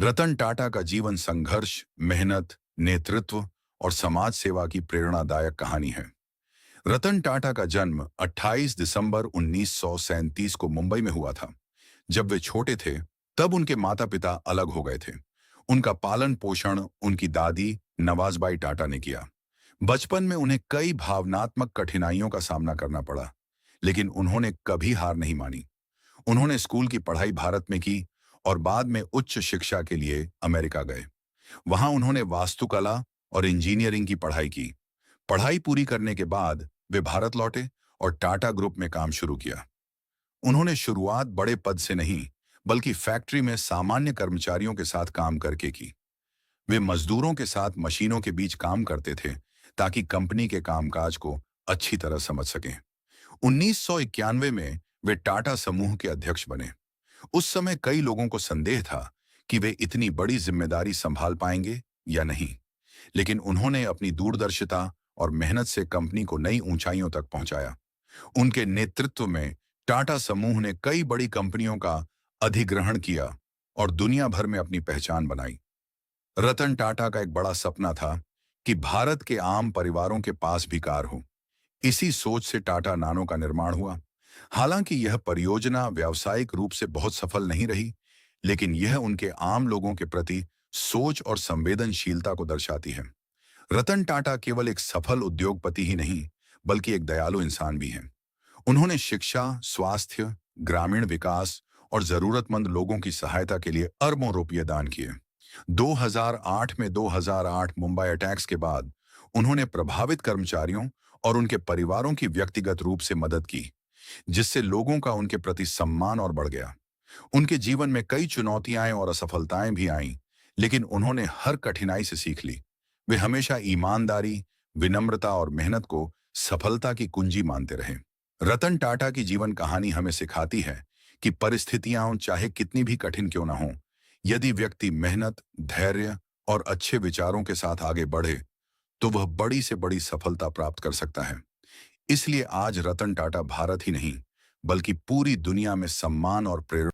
रतन टाटा का जीवन संघर्ष, मेहनत, नेतृत्व और समाज सेवा की प्रेरणादायक कहानी है। रतन टाटा का जन्म 28 दिसंबर 1937 को मुंबई में हुआ था। जब वे छोटे थे, तब उनके माता-पिता अलग हो गए थे। उनका पालन पोषण उनकी दादी नवाजबाई टाटा ने किया। बचपन में उन्हें कई भावनात्मक कठिनाइयों का सामना करना पड़ा, लेकिन उन्होंने कभी हार नहीं मानी। उन्होंने स्कूल की पढ़ाई भारत में की और बाद में उच्च शिक्षा के लिए अमेरिका गए। वहां उन्होंने वास्तुकला और इंजीनियरिंग की पढ़ाई की। पढ़ाई पूरी करने के बाद वे भारत लौटे और टाटा ग्रुप में काम शुरू किया। उन्होंने शुरुआत बड़े पद से नहीं, बल्कि फैक्ट्री में सामान्य कर्मचारियों के साथ काम करके की। वे मजदूरों के साथ मशीनों के बीच काम करते थे, ताकि कंपनी के कामकाज को अच्छी तरह समझ सकें। 1991 में वे टाटा समूह के अध्यक्ष बने। उस समय कई लोगों को संदेह था कि वे इतनी बड़ी जिम्मेदारी संभाल पाएंगे या नहीं, लेकिन उन्होंने अपनी दूरदर्शिता और मेहनत से कंपनी को नई ऊंचाइयों तक पहुंचाया। उनके नेतृत्व में टाटा समूह ने कई बड़ी कंपनियों का अधिग्रहण किया और दुनिया भर में अपनी पहचान बनाई। रतन टाटा का एक बड़ा सपना था कि भारत के आम परिवारों के पास भी कार हो। इसी सोच से टाटा नानो का निर्माण हुआ। हालांकि यह परियोजना व्यावसायिक रूप से बहुत सफल नहीं रही, लेकिन यह उनके आम लोगों के प्रति सोच और संवेदनशीलता को दर्शाती है। रतन टाटा केवल एक सफल उद्योगपति ही नहीं, बल्कि एक दयालु इंसान भी हैं। उन्होंने शिक्षा, स्वास्थ्य, ग्रामीण विकास और जरूरतमंद लोगों की सहायता के लिए अरबों रुपये दान किए। 2008 मुंबई अटैक्स के बाद उन्होंने प्रभावित कर्मचारियों और उनके परिवारों की व्यक्तिगत रूप से मदद की, जिससे लोगों का उनके प्रति सम्मान और बढ़ गया। उनके जीवन में कई चुनौतियां और असफलताएं भी आईं, लेकिन उन्होंने हर कठिनाई से सीख ली। वे हमेशा ईमानदारी, विनम्रता और मेहनत को सफलता की कुंजी मानते रहे। रतन टाटा की जीवन कहानी हमें सिखाती है कि परिस्थितियां चाहे कितनी भी कठिन क्यों ना हो, यदि व्यक्ति मेहनत, धैर्य और अच्छे विचारों के साथ आगे बढ़े, तो वह बड़ी से बड़ी सफलता प्राप्त कर सकता है। इसलिए आज रतन टाटा भारत ही नहीं, बल्कि पूरी दुनिया में सम्मान और प्रेरणा